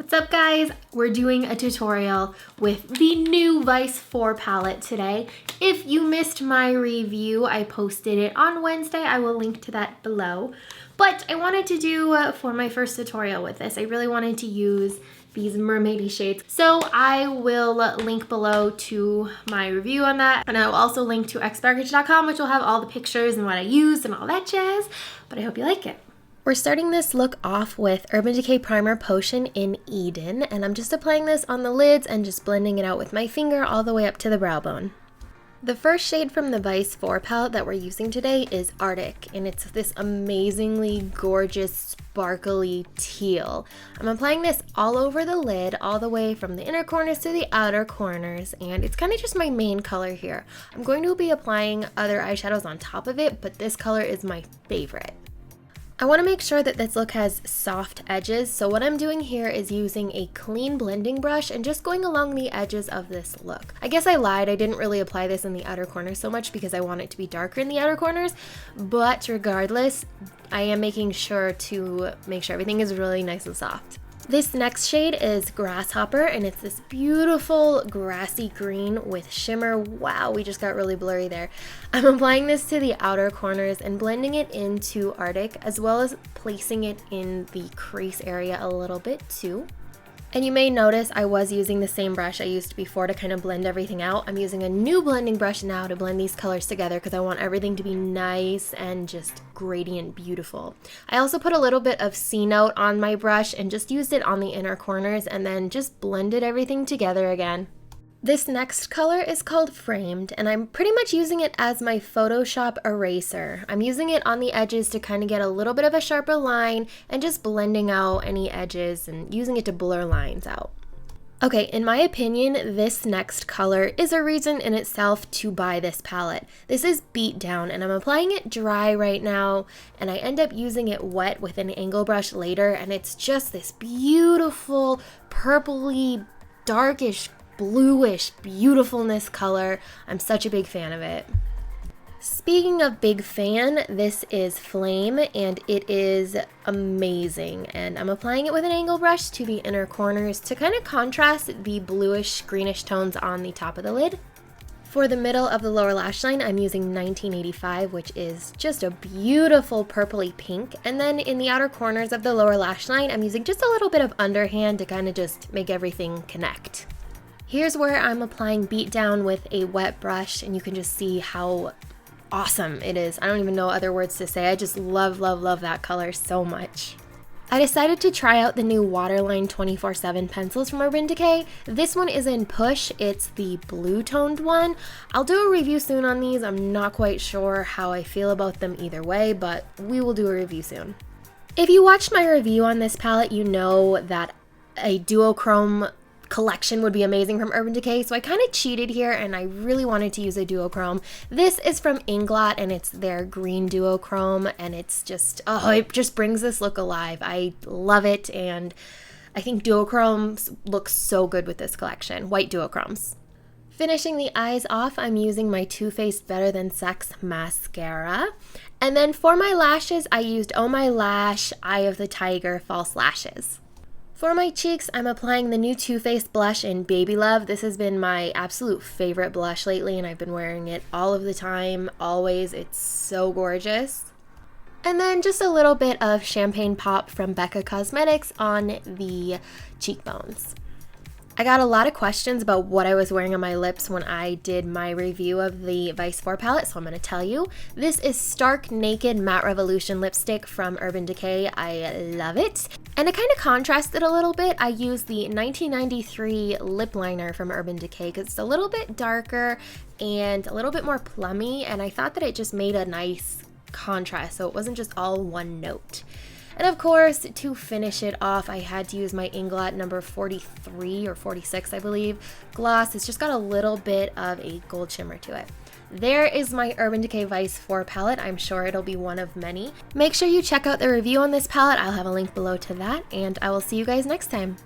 What's up guys? We're doing a tutorial with the new Vice 4 palette today. If you missed my review, I posted it on Wednesday. I will link to that below. But I wanted to do, for my first tutorial with this, I really wanted to use these mermaidy shades. So I will link below to my review on that. And I will also link to xSparkage.com, which will have all the pictures and what I used and all that jazz. But I hope you like it. We're starting this look off with Urban Decay Primer Potion in Eden, and I'm just applying this on the lids and just blending it out with my finger all the way up to the brow bone. The first shade from the Vice 4 palette that we're using today is Arctic, and it's this amazingly gorgeous, sparkly teal. I'm applying this all over the lid, all the way from the inner corners to the outer corners, and it's kind of just my main color here. I'm going to be applying other eyeshadows on top of it, but this color is my favorite. I want to make sure that this look has soft edges, so what I'm doing here is using a clean blending brush and just going along the edges of this look. I guess I lied, I didn't really apply this in the outer corners so much because I want it to be darker in the outer corners, but regardless, I am making sure to make sure everything is really nice and soft. This next shade is Grasshopper, and it's this beautiful grassy green with shimmer. Wow, we just got really blurry there. I'm applying this to the outer corners and blending it into Arctic, as well as placing it in the crease area a little bit too. And you may notice I was using the same brush I used before to kind of blend everything out. I'm using a new blending brush now to blend these colors together because I want everything to be nice and just gradient beautiful. I also put a little bit of C-Note on my brush and just used it on the inner corners and then just blended everything together again. This next color is called Framed, and I'm pretty much using it as my Photoshop eraser. I'm using it on the edges to kind of get a little bit of a sharper line and just blending out any edges and using it to blur lines out. Okay, in my opinion, this next color is a reason in itself to buy this palette. This is Beat Down, and I'm applying it dry right now, and I end up using it wet with an angle brush later, and it's just this beautiful purpley, darkish, bluish beautifulness color. I'm such a big fan of it. Speaking of big fan, this is Flame, and it is amazing, and I'm applying it with an angle brush to the inner corners to kind of contrast the bluish greenish tones on the top of the lid. For the middle of the lower lash line, I'm using 1985, which is just a beautiful purpley pink, and then in the outer corners of the lower lash line, I'm using just a little bit of underhand to kind of just make everything connect. Here's where I'm applying Beat Down with a wet brush, and you can just see how awesome it is. I don't even know other words to say. I just love, love, love that color so much. I decided to try out the new Waterline 24/7 pencils from Urban Decay. This one is in Push. It's the blue toned one. I'll do a review soon on these. I'm not quite sure how I feel about them either way, but we will do a review soon. If you watched my review on this palette, you know that a duochrome collection would be amazing from Urban Decay, so I kind of cheated here and I really wanted to use a duochrome. This is from Inglot and it's their green duochrome, and it's just, oh, it just brings this look alive. I love it, and I think duochromes look so good with this collection, white duochromes. Finishing the eyes off, I'm using my Too Faced Better Than Sex mascara. And then for my lashes, I used Oh My Lash Eye of the Tiger False Lashes. For my cheeks, I'm applying the new Too Faced blush in Baby Love. This has been my absolute favorite blush lately, and I've been wearing it all of the time, always. It's so gorgeous. And then just a little bit of Champagne Pop from Becca Cosmetics on the cheekbones. I got a lot of questions about what I was wearing on my lips when I did my review of the Vice 4 palette, so I'm going to tell you. This is Stark Naked Matte Revolution lipstick from Urban Decay. I love it. And to kind of contrast it a little bit, I used the 1993 lip liner from Urban Decay because it's a little bit darker and a little bit more plummy, and I thought that it just made a nice contrast, so it wasn't just all one note. And of course, to finish it off, I had to use my Inglot number 43 or 46, I believe, gloss. It's just got a little bit of a gold shimmer to it. There is my Urban Decay Vice 4 palette. I'm sure it'll be one of many. Make sure you check out the review on this palette. I'll have a link below to that, and I will see you guys next time.